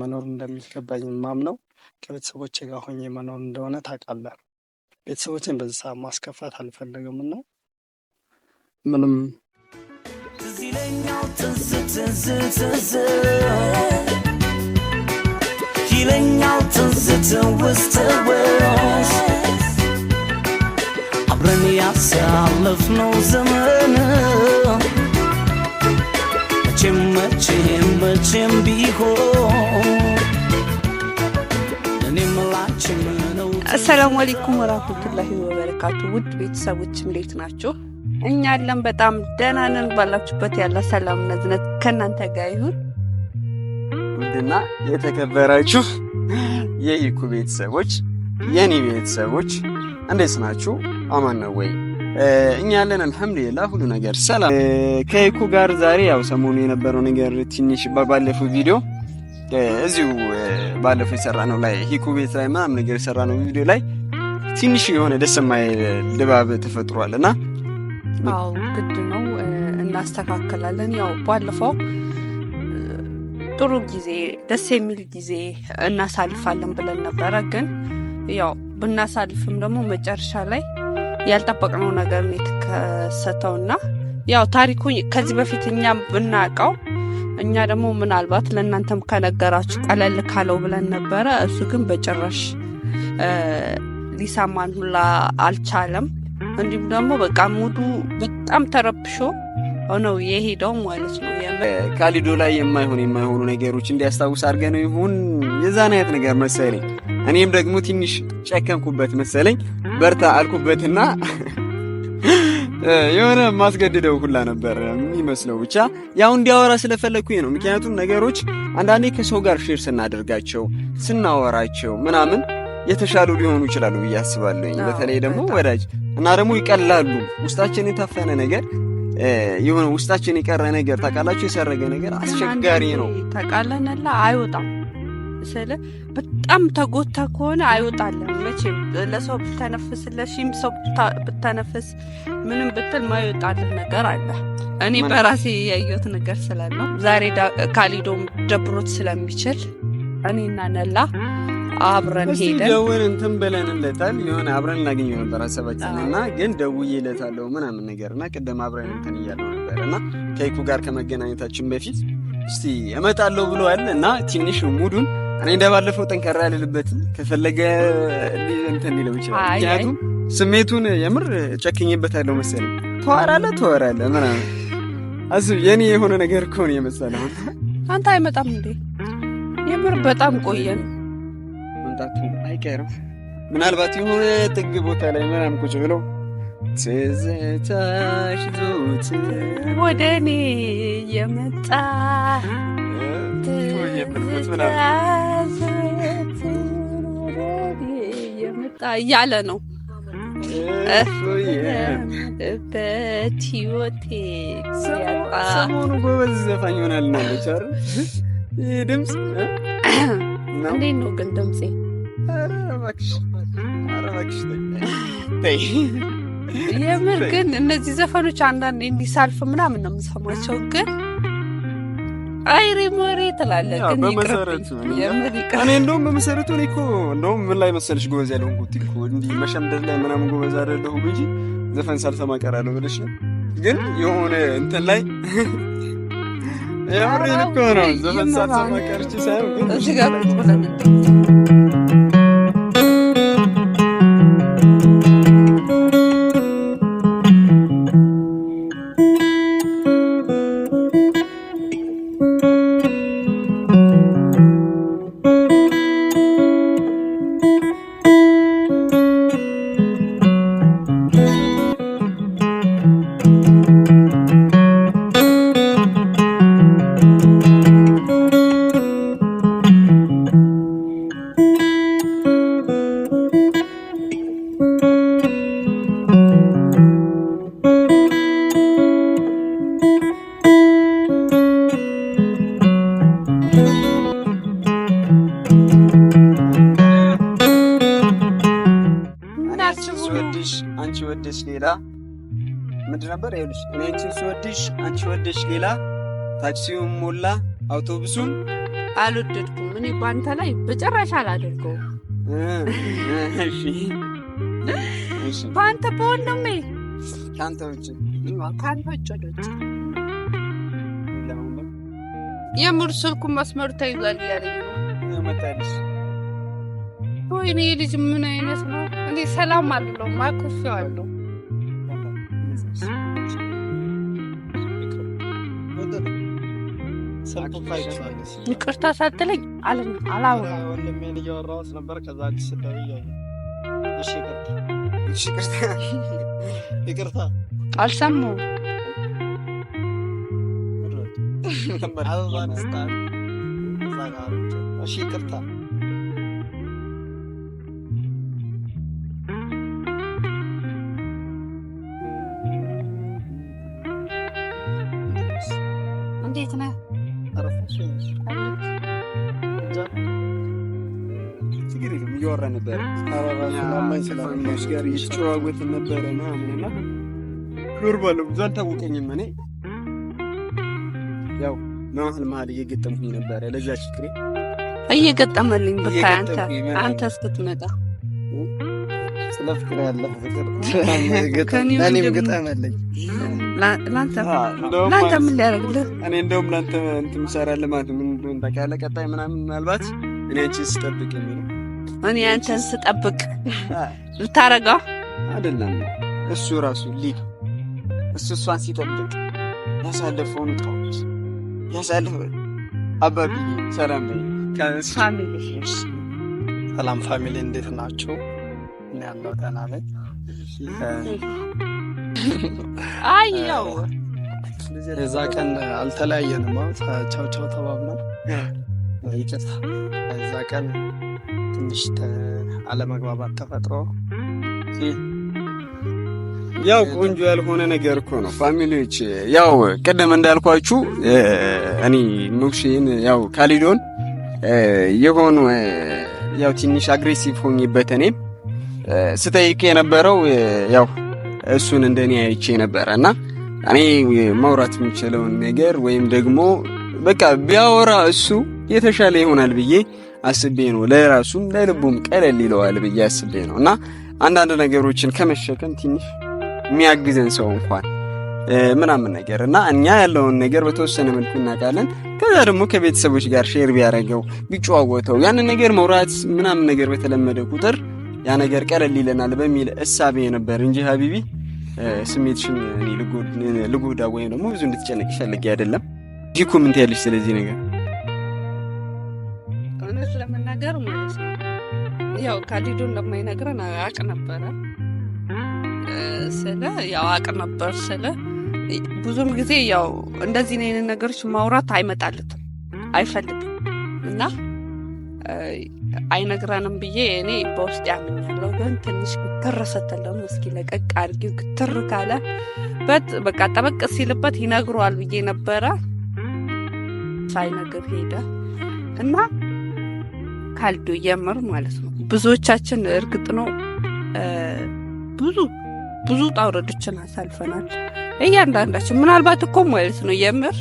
መኖር እንደሚገባኝ ማምነው ከቤተሰቦቼ ጋር ሆኜ መኖር እንደሆነ ታውቃለህ። ቤተሰቦቼን በዚህ ሰዓት ማስከፋት አልፈልግምና ምንም ይለኛው ትዝታው ውስጥሽ አብረን ያሳለፍነው ዘመን መቼም ቢሆን አሰላሙ አለይኩም ወራህመቱላሂ ወበረካቱ። ውድ ቤተሰቦች እንዴት ናችሁ? እኛ አለን በጣም ደህና ነን። ባላችሁበት ያለ ሰላም ነዝነት ከናንተ ጋር ይሁን። ውድና የተከበራችሁ የኢኩ ቤተሰቦች የኔ ቤተሰቦች እንዴት ናችሁ? አማን ነው ወይ? እኛ ያለን አልহামዱሊላህ ሁሉ ነገር ሰላም። ከኢኩ ጋር ዛሬ ያው ሰሞኑ የነበረው ነገር ትንሽ ባለፈው ቪዲዮ እዚሁ ባለፈው የሰራነው ላይ ኢኩ ቤት ላይ ምናምን ነገር የሰራነው ቪዲዮ ላይ ትንሽ የሆነ ደስ የማይል ድባብ ተፈጥሯልና አው ግድ ነው እናስተካክላለን። ያው ባለፈው ጥሩ ጊዜ ደስ የሚል ጊዜ እናሳልፋለን ብለን ነበር። ግን ያው ብናሳልፍም ደግሞ መጨረሻ ላይ ያልጠበቅነው ነገር ነው የተከሰተውና ያው ታሪኩ ከዚህ በፊት እኛም ብናውቀው እኛ ደግሞ ምናልባት ለእናንተም ከነገራችሁ ቀለል ካለው ብለን ነበረ። እሱ ግን በጭራሽ ሊሰማን ሁላ አልቻለም። እንዲሁም ደግሞ በቃ ሙዱ በጣም ተረብሾ ነው የሄደው ማለት ነው። ካሊዶ ላይ የማይሆኑ ነገሮች እንዲያስታውስ አድርገን ነው ይሁን የዛን አይነት ነገር መሰለኝ። እኔም ደግሞ ትንሽ ጨከንኩበት መሰለኝ። በርታ አልኩበትና የሆነ ማስገድደው ሁላ ነበር የሚመስለው። ብቻ ያው እንዲያወራ ስለፈለኩኝ ነው። ምክንያቱም ነገሮች አንዳንዴ ከሰው ጋር ሼር ስናደርጋቸው ስናወራቸው ምናምን የተሻሉ ሊሆኑ ይችላሉ ብዬ አስባለሁ። በተለይ ደግሞ ወዳጅ እና ደግሞ ይቀላሉ። ውስጣችን የታፈነ ነገር የሆነ ውስጣችን የቀረ ነገር ታውቃላችሁ፣ የሰረገ ነገር አስቸጋሪ ነው። ታውቃለንላ አይወጣም ስለ በጣም ተጎታ ከሆነ አይወጣለም። መቼም ለሰው ብትተነፍስ ለሺም ሰው ብትተነፍስ ምንም ብትል ማይወጣልህ ነገር አለ። እኔ በራሴ ያየሁት ነገር ስላለ ዛሬ ካሊዶም ደብሮት ስለሚችል እኔና ነላ አብረን ሄደን ደውለን እንትን ብለንለታል። የሆነ አብረን እናገኘው ነበር ሐሳባችንና ግን ደውዬለታለሁ ምናምን ነገርና ቀደም አብረን እንትን እያለው ነበርና ከኢኩ ጋር ከመገናኘታችን በፊት እስቲ እመጣለሁ ብሏል እና ትንሽ ሙዱን እኔ እንደባለፈው ጠንከራ ያለልበት ከፈለገ እንትን ሊለው ይችላል። ምክንያቱም ስሜቱን የምር ጨክኜበታለሁ መሰለኝ። ተወራለህ ምናምን አስብ የኔ የሆነ ነገር እኮ ነው የመሰለው። አንተ አይመጣም እንዴ? የምር በጣም ቆየን። መምጣቱ አይቀርም። ምናልባት የሆነ ጥግ ቦታ ላይ ምናምን ቁጭ ብለው ትዝታሽ ዞት ወደ እኔ የመጣ እያለ ነው በህይወቴ ሲያጣ ሰሞኑ ጎበዝ ዘፋኝ ሆናል ናለች አይደል? ይህ ድምፅ እንዴት ነው ግን ድምፄ? ኧረ እባክሽ ተይ። የምር ግን እነዚህ ዘፈኖች አንዳንዴ እንዲሳልፍ ምናምን ነው የምሰማቸው። ግን አይሪ ሞሬ ትላለህ። ግን በመሰረቱ እኔ እንደውም በመሰረቱ እኔ እኮ እንደውም ምን ላይ መሰለሽ ጎበዝ ያለሁት እኮ እንዲህ መሸምደድ ላይ ምናምን ጎበዝ አይደለሁም እንጂ ዘፈን ሳልሰማ ቀራለሁ ብለሽ ነው። ግን የሆነ እንትን ላይ የምሬን እኮ ነው ዘፈን ሳልሰማ ቀርቼ ሳይሆን ግን እዚህ ጋር ብለን አንቺ ወደሽ ሌላ ምንድን ነበር ይኸውልሽ፣ እኔ አንቺን ስወድሽ አንቺ ወደሽ ሌላ፣ ታክሲውም ሞላ አውቶቡሱም አልወደድኩም። እኔ ባንተ ላይ በጭራሽ አላደርገውም። እሺ ባንተ በወንድሜ ካንተ ውጭ የምር ስልኩ መስመሩ ተይዟል እያለኝ ነው መጣልሽ። ወይኔ ልጅ ምን አይነት ነው? እኔ ሰላም አለው ማኩፌዋለሁ። ይቅርታ ሳትለኝ አላወራም። ወንድሜን እያወራሁት ነበር። ከዛ አዲስ ደውዬ ይቅርታ አልሰማሁም። ይቅርታ እንዴት ነህ? እያወራ ነበረ ጋር እየተጨዋወትን ነበረ ምናምንና ኖርማል ብዙ አልታወቀኝም። እኔ ያው መሀል እየገጠምኩኝ ነበረ። ለዛ ችግሬ እየገጠመልኝ ብታይ አንተ እስክትመጣ ስለ ፍቅር ያለ ፍቅር እኔም ገጠመልኝ። ለአንተ ምን ሊያደርግልህ? እኔ እንደውም ለአንተ እንትን እሰራለሁ ማለት ምን እንደሆነ ታውቃለህ። ቀጣይ ምናምን ምናልባት እኔ አንቺን ስጠብቅ የሚለው እኔ አንተን ስጠብቅ ልታረጋው አይደለም። እሱ ራሱ እሷን ሲጠብቅ ያሳለፈውን ጣውት አባቢ ሰላም ፋሚሊ እንዴት ናችሁ? እኔ ያለው ደህና ነኝ። ያው የዛ ቀን አልተለያየንም። ቻው ቻው ተባብለን ይቅርታ። የዛ ቀን ትንሽ አለመግባባት ተፈጥሮ ያው ቆንጆ ያልሆነ ነገር እኮ ነው። ፋሚሊዎች ያው ቀደም እንዳልኳችሁ እኔ ሙክሽን ያው ካሊዶን የሆኑ ያው ትንሽ አግሬሲቭ ሆኝበት እኔም ስጠይቅ የነበረው ያው እሱን እንደኔ አይቼ ነበርና እኔ ማውራት የምችለውን ነገር ወይም ደግሞ በቃ ቢያወራ እሱ የተሻለ ይሆናል ብዬ አስቤ ነው። ለራሱም ለልቡም ቀለል ይለዋል ብዬ አስቤ ነውና አንዳንድ ነገሮችን ከመሸከም ትንሽ የሚያግዘን ሰው እንኳን ምናምን ነገር እና እኛ ያለውን ነገር በተወሰነ መልኩ እናውቃለን። ከዛ ደግሞ ከቤተሰቦች ጋር ሼር ቢያደርገው ቢጨዋወተው ያንን ነገር መውራት ምናምን ነገር በተለመደ ቁጥር ያ ነገር ቀለል ይለናል በሚል እሳቤ ነበር እንጂ ሀቢቢ ስሜትሽን እኔ ልጎዳ ወይም ደግሞ ብዙ እንድትጨነቅ ፈልጌ አይደለም። እዚህ ኮሜንት ያለሽ ስለዚህ ነገር እውነት ለመናገር ማለት ነው ያው ካሊዶ እንደማይነግረን አውቅ ነበረ ስለ ብዙም ጊዜ ያው እንደዚህ አይነት ነገሮች ማውራት አይመጣለትም አይፈልግም እና አይነግረንም ብዬ እኔ በውስጥ ያምኛለሁ። ግን ትንሽ ክትር ስትለው እስኪ ለቀቅ አድርጊው ክትር ካለ በቃ ጠበቅ ሲልበት ይነግረዋል ብዬ ነበረ። ሳይነግር ሄደ እና ካሊዶ የምር ማለት ነው ብዙዎቻችን እርግጥ ነው ብዙ ጣውረዶችን አሳልፈናል እያንዳንዳችን። ምናልባት እኮ ማለት ነው የምር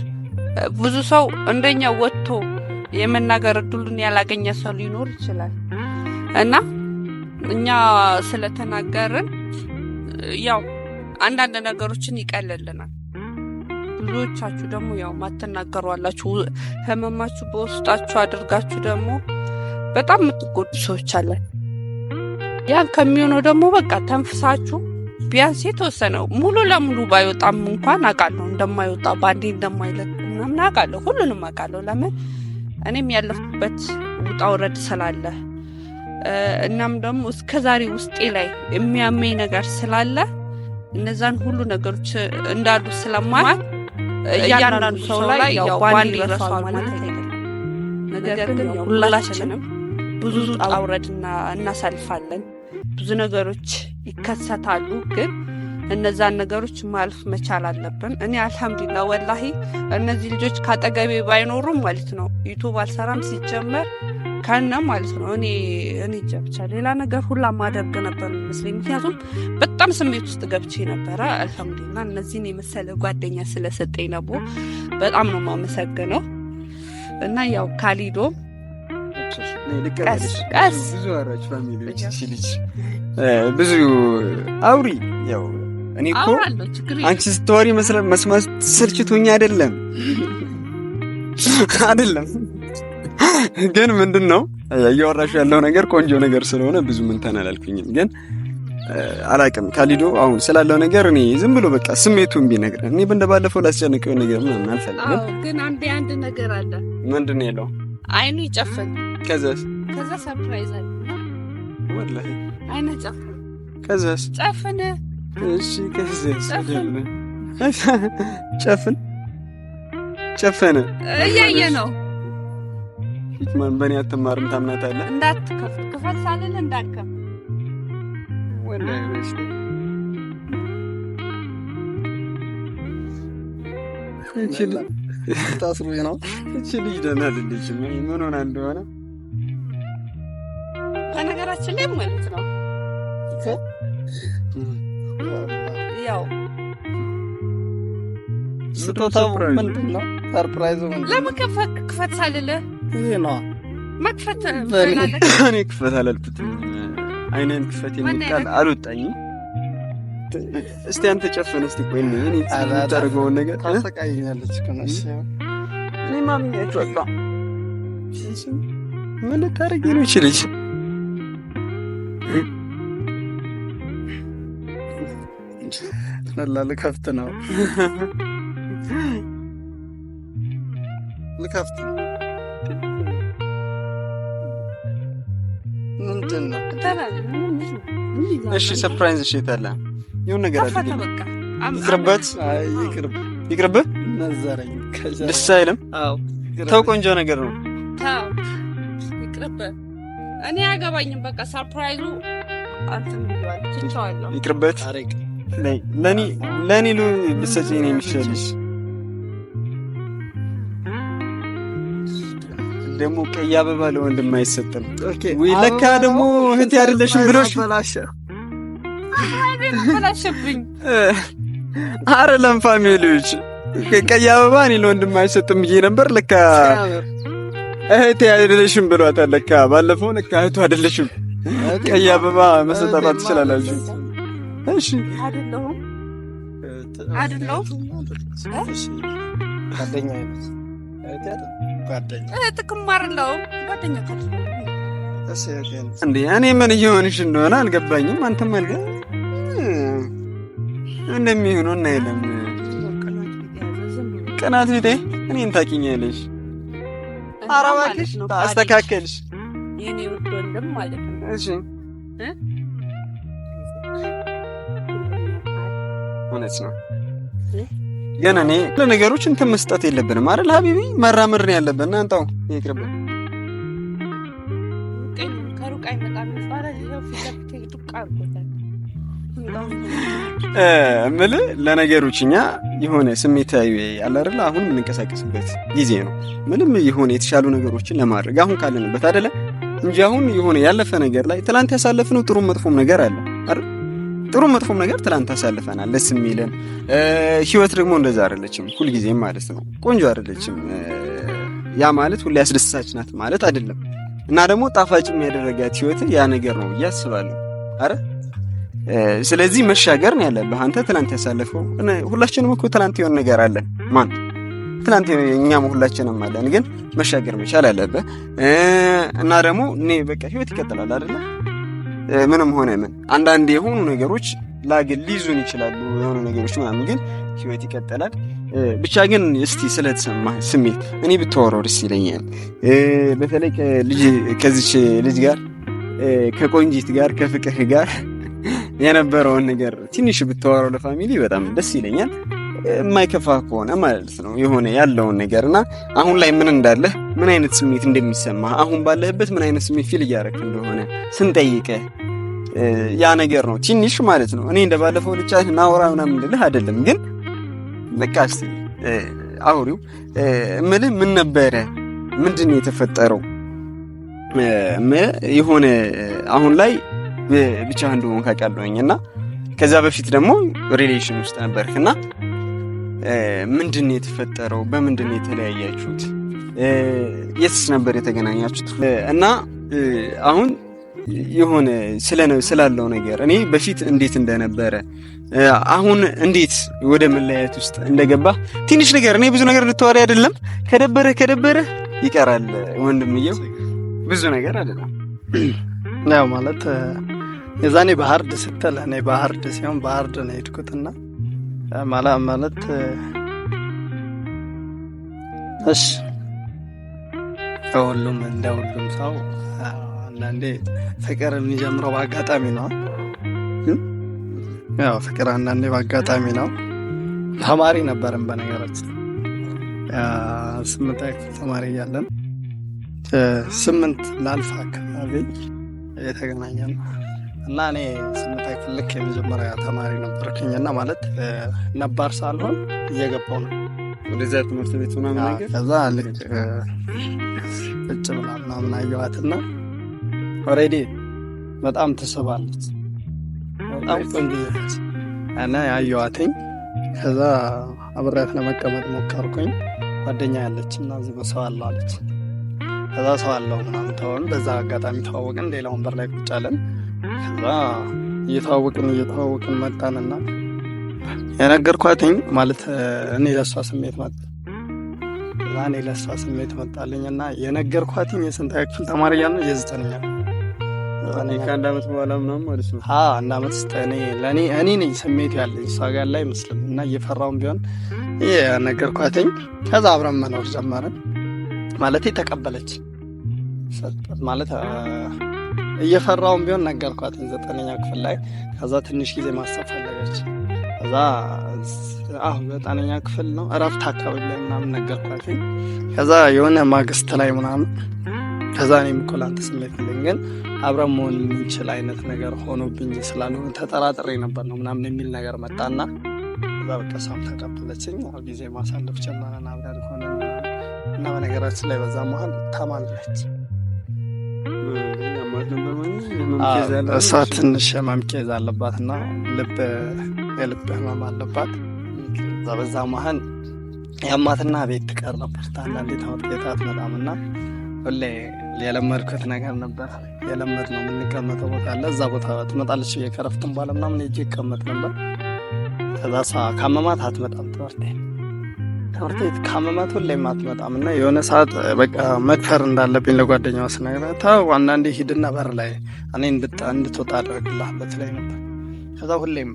ብዙ ሰው እንደኛ ወጥቶ የመናገር እድሉን ያላገኘ ሰው ሊኖር ይችላል እና እኛ ስለተናገርን ያው አንዳንድ ነገሮችን ይቀልልናል። ብዙዎቻችሁ ደግሞ ያው ማትናገሩ አላችሁ። ህመማችሁ በውስጣችሁ አድርጋችሁ ደግሞ በጣም የምትጎዱ ሰዎች አለን። ያን ከሚሆነው ደግሞ በቃ ተንፍሳችሁ ቢያንስ የተወሰነው ሙሉ ለሙሉ ባይወጣም እንኳን አውቃለሁ እንደማይወጣ ባንዴ እንደማይለቅ ምናምን አውቃለሁ። ሁሉንም አውቃለሁ። ለምን እኔም ያለፍኩበት ውጣ ውረድ ስላለ እናም ደግሞ እስከዛሬ ውስጤ ላይ የሚያመኝ ነገር ስላለ እነዛን ሁሉ ነገሮች እንዳሉ ስለማል እያንዳንዱ ሰው ላይ ያው ባንዴ ይረሳል ማለት አይደለም። ነገር ግን ሁላችንም ብዙ ውጣ ውረድና እናሳልፋለን። ብዙ ነገሮች ይከሰታሉ። ግን እነዛን ነገሮች ማለፍ መቻል አለብን። እኔ አልহামዱሊላህ ወላሂ እነዚህ ልጆች ካጠገቤ ባይኖሩም ማለት ነው ዩቲዩብ አልሰራም ሲጀመር ካና ማለት ነው እኔ ጀብቻ ሌላ ነገር ሁላ ማደርግ ነበር መስለኝ። ምክንያቱም በጣም ስሜት ውስጥ ገብቼ ነበር። አልহামዱሊላህ እነዚህን የመሰለ ጓደኛ ስለሰጠኝ ነው በጣም ነው ማመሰግነው። እና ያው ካሊዶ ብዙ አውሪ ያው እኔ እኮ አንቺ ስታወሪ መስማት ስልችቶኛ አይደለም ግን ምንድነው እያወራሽ ያለው ነገር ቆንጆ ነገር ስለሆነ ብዙ ምን ተናላልኩኝም ግን አላቅም ካሊዶ አሁን ስላለው ነገር እኔ ዝም ብሎ በቃ ስሜቱን ቢነግረን እኔ እንደባለፈው ላስጨንቀው ነገር ምናምን አልፈልግም ግን አንድ ነገር አለ ምንድነው ያለው አይኑ ይጨፈን ከዛ ሰርፕራይዝ አለ ወላሂ አይኑ ጨፈን ከዛ ጨፈነ እሺ ከዛ ጨፈነ እያየ ነው ማን በእኔ አትማርም ታምናታለህ እንዳትከፍት ክፈት ሳልል እንዳትከፍት ወላሂ ወይስ ታስሩ ነው እቺ ልጅ ደህና አይደለችም ምን ሆነ እንደሆነ በነገራችን ላይ ማለት ነው ያው ስጦታው ምንድነው ሰርፕራይዙ ምንድነው ለመከፈት ክፈት ሳልል ይሄ ነው መክፈት እኔ ክፈት አላልኩትም አይነን ክፈት የሚባል አልወጣኝም እስቲ አንተ ጨፈን እስቲ ቆይ እኔ ታርገው ነገር ታሰቃይኛለች ከነሽ እኔ ማምኛችሁ አጣ ምን ታርጊ ነው ይችላል ልከፍት ነው ልከፍት ምንድነው እሺ ሰርፕራይዝ እሺ ታላ ይሁን ነገር አለ ይቅርበት ይቅርብ ነዘረኝ ደስ አይልም አዎ ተው ቆንጆ ነገር ነው ታው ይቅርብ እኔ አያገባኝም በቃ ሰርፕራይዙ አንተም ይዋል ትቻለሁ ይቅርበት አረቅ ለኔ ልሰጪኝ ነው የሚሻልሽ ደግሞ ቀይ አበባ ለወንድም አይሰጥም ወይ ለካ ደግሞ እህቴ አይደለሽም ብሎሽ ፈላሽብኝ አይደለም ፋሚሊዎች ቀይ አበባ እኔ ለወንድም አይሰጥም ብዬ ነበር ለካ እህቴ አይደለሽም ብሏታል ለካ ባለፈው ለካ እህቱ አይደለሽም ቀይ አበባ መሰጣጣት ትችላላችሁ እሺ አይደለም ጓደኛ ተከማርለው ጓደኛ እንዴ እኔ ምን እየሆንሽ እንደሆነ አልገባኝም አንተም አልገ እንደሚሆነው እና የለም ቀናት ቢጤ እኔን ታውቂኛለሽ አራባክሽ አስተካከልሽ የኔ ውድ ወንድም ማለት ነው እሺ እውነት ነው ግን እኔ ለነገሮች እንትን መስጠት የለብንም አይደል ሀቢቢ መራመር ነው ያለብን አንተው ይቅርብህ ከሩቅ አይመጣም ይባላል ፊት ዱቃ አርጎታል እምልህ ለነገሮች እኛ የሆነ ስሜታዊ ያለ አይደል አሁን የምንንቀሳቀስበት ጊዜ ነው ምንም የሆነ የተሻሉ ነገሮችን ለማድረግ አሁን ካለንበት አይደለ እንጂ አሁን የሆነ ያለፈ ነገር ላይ ትላንት ያሳለፍነው ጥሩ መጥፎም ነገር አለ አይደል ጥሩ መጥፎም ነገር ትላንት አሳልፈናል ደስ የሚለን ህይወት ደግሞ እንደዛ አይደለችም ሁሉ ጊዜም ማለት ነው ቆንጆ አይደለችም ያ ማለት ሁሉ ያስደስታች ናት ማለት አይደለም እና ደግሞ ጣፋጭ የሚያደርጋት ህይወት ያ ነገር ነው ያስባሉ አረ ስለዚህ መሻገር ነው ያለብህ አንተ ትላንት ያሳለፈው ሁላችንም እኮ ትላንት የሆነ ነገር አለ ማን ትላንት እኛም ሁላችንም አለን ግን መሻገር መቻል አለብህ እና ደግሞ እኔ በቃ ህይወት ይቀጥላል አይደል ምንም ሆነ ምን አንዳንድ የሆኑ ነገሮች ላግል ሊዙን ይችላሉ የሆኑ ነገሮች ምናምን ግን ህይወት ይቀጥላል ብቻ ግን እስቲ ስለተሰማ ስሜት እኔ ብትወራው ደስ ይለኛል በተለይ ከዚች ልጅ ጋር ከቆንጂት ጋር ከፍቅህ ጋር የነበረውን ነገር ትንሽ ብትወራው ለፋሚሊ በጣም ደስ ይለኛል የማይከፋ ከሆነ ማለት ነው የሆነ ያለውን ነገርና አሁን ላይ ምን እንዳለ ምን አይነት ስሜት እንደሚሰማ አሁን ባለህበት ምን አይነት ስሜት ፊል እያደረክ እንደሆነ ስንጠይቀ ያ ነገር ነው ትንሽ ማለት ነው እኔ እንደባለፈው ልጫት ናውራ ምናምን እንደልህ አይደለም ግን በቃ እስቲ አውሪው እምልህ ምን ነበረ ምንድነው የተፈጠረው የሆነ አሁን ላይ ብቻ እንደሆነ ካቃለውኝና ከዛ በፊት ደግሞ ሪሌሽን ውስጥ ነበርክና ምንድነው የተፈጠረው በምንድነው የተለያያችሁት የትስ ነበር የተገናኛችሁት? እና አሁን የሆነ ስላለው ነገር እኔ በፊት እንዴት እንደነበረ አሁን እንዴት ወደ መለያየት ውስጥ እንደገባ ትንሽ ነገር እኔ ብዙ ነገር ልትወሪ አይደለም። ከደበረ ይቀራል ወንድምየው፣ ብዙ ነገር አይደለም። ያው ማለት የዛኔ በሀርድ ስትል እኔ በሀርድ ሲሆን በሀርድ ነው የሄድኩትና ማለት እሺ ሁሉም እንደ ሁሉም ሰው አንዳንዴ ፍቅር የሚጀምረው በአጋጣሚ ነው። ያው ፍቅር አንዳንዴ በአጋጣሚ ነው። ተማሪ ነበርን በነገራችን 8 ክፍል ተማሪ እያለን 8 ላልፋ አካባቢ የተገናኘን እና እኔ 8 ክፍል ልክ የመጀመሪያ ተማሪ ነበርኩኝና ማለት ነባር ሳልሆን እየገባው ነው ወደዛ ትምህርት ቤት ምናምን ነገር። ከዛ ልክ እጭ ብላ ምናምን አየኋትና ኦሬዲ በጣም ትስባለች፣ በጣም ቆንጆ ነች እና ያየኋትኝ። ከዛ አብሬያት ለመቀመጥ ሞከርኩኝ። ጓደኛ ያለችና እዚህ በሰው አለ አለች። ከዛ ሰው አለው ምናምን ተወን። በዛ አጋጣሚ ተዋወቅን። ሌላ ወንበር ላይ ቁጭ አለን። ከዛ እየተዋወቅን መጣንና የነገርኳትኝ ማለት እኔ ለሷ ስሜት መጣልኝና የነገርኳትኝ የስንተኛ ክፍል ተማሪ እያለሁ የ9ኛ ከአንድ ዓመት በኋላ ምናምን ማለት ነው። አንድ ዓመት ውስጥ እኔ ነኝ ስሜት ያለኝ እሷ ጋር ላይ አይመስልም። እና እየፈራውን ቢሆን የነገርኳትኝ። ከዛ አብረን መኖር ጀመርን። ማለት ተቀበለች ማለት እየፈራውን ቢሆን ነገርኳትኝ 9ኛ ክፍል ላይ። ከዛ ትንሽ ጊዜ ማሰብ ፈለገች። ከዛ አሁን 9ኛ ክፍል ነው እረፍት አካባቢ ላይ ምናምን ነገርኳትኝ። ከዛ የሆነ ማግስት ላይ ምናምን ከዛ እኔም እኮ ላንተ ስሜት የለኝ ግን አብረን መሆን የምንችል አይነት ነገር ሆኖብኝ ስላልሆነ ተጠራጥሬ ነበር ነው ምናምን የሚል ነገር መጣና ከዛ በቃ እሷም ተቀበለችኝ። ጊዜ ማሳለፍ ጀመረን አብረን ሆነን እና በነገራችን ላይ በዛ መሀል ታማለች። እሷ ትንሽ ህመም ኬዝ አለባትና የልብ ህመም አለባት። በዛ መሀል ያማትና ቤት ትቀር ነበር። አንዳንዴ ትምህርት ቤት አትመጣምና ሁሌ የለመድኩት ነገር ነበር። የለመድ ነው የምንቀመጠው ቦታ አለ። እዛ ቦታ ትመጣለች። የከረፍትን በኋላ ምናምን ሄጄ ይቀመጥ ነበር። ከዛ ካመማት አትመጣም ትምህርት ቤት ካመማት ሁሌም አትመጣም። እና የሆነ ሰዓት በቃ መድፈር እንዳለብኝ ለጓደኛዋ ስነግራት ተው አንዳንዴ ሂድና በር ላይ እኔ እንድትወጣ አደርግልሃለሁ ትለኝ ነበር። ከዛ ሁሌም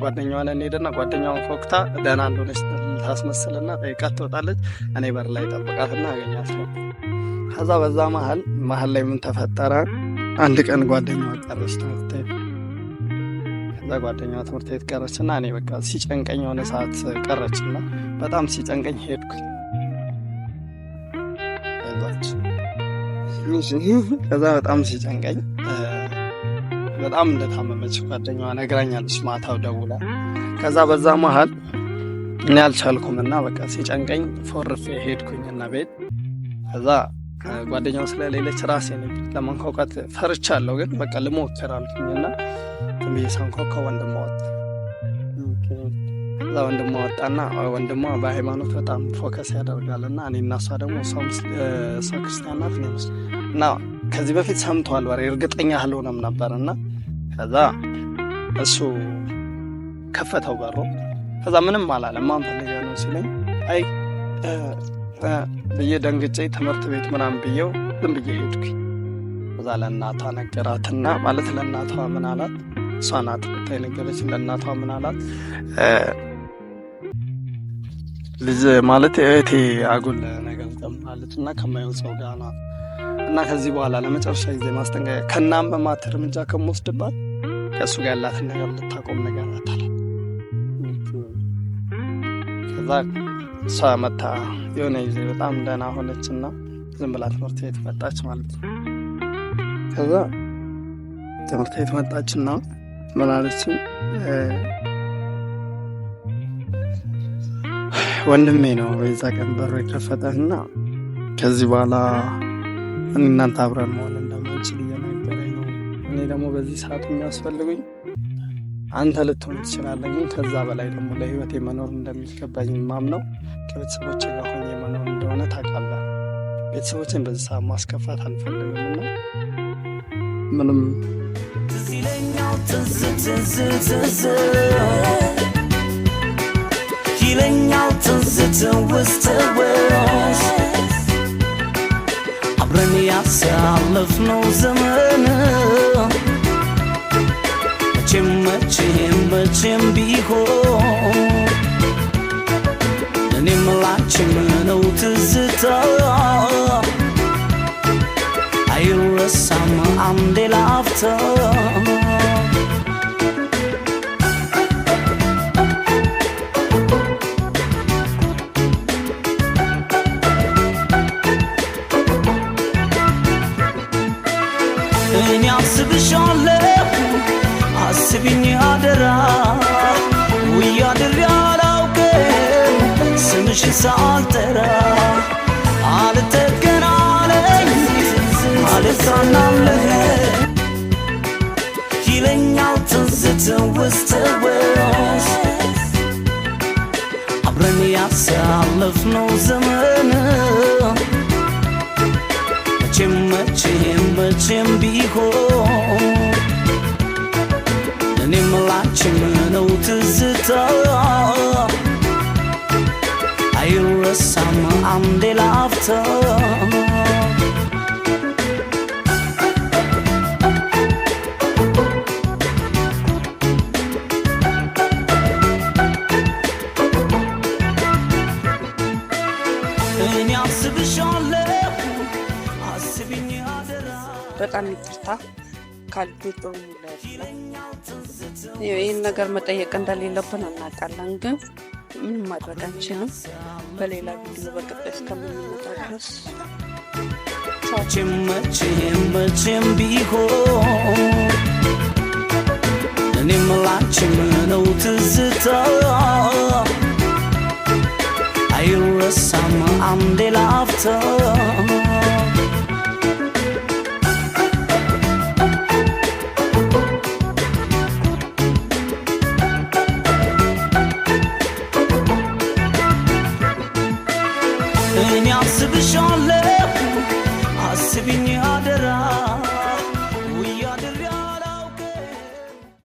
ጓደኛዋ ላይ ሄደና ጓደኛዋን ፎክታ ደህና እንደሆነች ታስመስልና ጠይቃት ትወጣለች። እኔ በር ላይ ጠብቃትና አገኛት ነበር። ከዛ በዛ መሀል ላይ ምን ተፈጠረ? አንድ ቀን ጓደኛዋ ቀረች ትምህርት ቤት። ከዛ ጓደኛዋ ትምህርት ቤት ቀረችና እኔ በቃ ሲጨንቀኝ የሆነ ሰዓት ቀረችና በጣም ሲጨንቀኝ ሄድኩኝ። ከዛ በጣም ሲጨንቀኝ በጣም እንደታመመች ጓደኛዋ ነግራኛለች ማታው ደውላ። ከዛ በዛ መሀል እኔ አልቻልኩምና በቃ ሲጨንቀኝ ፎርፌ ሄድኩኝና ቤት ከዛ ጓደኛው ስለሌለች ራሴ ነኝ ለማንኳኳት ፈርቻለሁ። ግን በቃ ልሞክር አልኩኝና ዝም ብዬ ሳንኳኳ ወንድሟ ወጣ። ከዛ ወንድሟ ወጣና ወንድሟ በሃይማኖት በጣም ፎከስ ያደርጋልና እኔ እና እሷ ደግሞ እሷ ክርስቲያን ናት እና ከዚህ በፊት ሰምተዋል ወሬ እርግጠኛ አልሆነም ነበርና ከዛ እሱ ከፈተው በሮ። ከዛ ምንም አላለም። ማን ፈልገህ ነው ሲለኝ አይ ብዬ ደንግጬ ትምህርት ቤት ምናምን ብዬው ዝም ብዬ ሄድኩኝ። ከዛ ለእናቷ ነገራትና ማለት ለእናቷ ምን አላት? እሷ ናት ብታይ ነገረች። ለእናቷ ምን አላት? ልጅ ማለት እህቴ አጉል ነገር ጀምራለች እና ከማየው ሰው ጋር ናት እና ከዚህ በኋላ ለመጨረሻ ጊዜ ማስጠንቀቂያ ከናመማት እርምጃ ከምወስድባት ከእሱ ጋር ያላትን ነገር ልታቆም ነገር አታለ። ከዛ እሷ መታ የሆነ ጊዜ በጣም ደህና ሆነችና ዝም ብላ ትምህርት ቤት መጣች ማለት ነው። ከዛ ትምህርት ቤት መጣችና ምን አለችኝ? ወንድሜ ነው በዛ ቀን በሩ የከፈተና ከዚህ በኋላ እናንተ አብረን መሆን እንደማንችል እየነገረኝ ነው። እኔ ደግሞ በዚህ ሰዓት የሚያስፈልጉኝ አንተ ልትሆን ትችላለህ፣ ግን ከዛ በላይ ደግሞ ለህይወቴ መኖር እንደሚገባኝ ማምነው ከቤተሰቦቼ ጋር ሆኜ መኖር እንደሆነ ታውቃለህ ቤተሰቦችን በዚህ ሰዓት ማስከፋት አልፈልግም እና ምንም ይለኛል ትዝታው ውስጥ አብረን ያሳለፍነው ዘመን መቼም ቢሆን እኔም ላንቺም ነው ትዝታ አይረሳም አንዴ ላፍታ እኔ አስብሻለሁ አስቢኝ አደራ ውዬ አድሬ አላውቅም ስምሽን ሳልጠራ አልተገናለኝ አልካናምልህ ይለኛል ትዝታው ውስጥ አብረን ያሳለፍነው ዘመን መቼም ቢሆን እኔም ላንቺም ነው ትዝታ አይረሳም አንዴ ላፍታ እኔ አስብሻለሁ አስቢኝ አደራ በጣም ይቅርታ ካልኩ ጥሩ ሙላት ይህን ነገር መጠየቅ እንደሌለብን እናውቃለን፣ ግን ምንም ማድረግ አንችልም። በሌላ ቪዲዮ በቀጣይ እስከምንመጣ ድረስ መቼም ቢሆን እኔም ላንቺም ነው ትዝታ አይረሳም አንዴ ላፍታ እኔ አስብሻለሁ አስቢኝ አደራ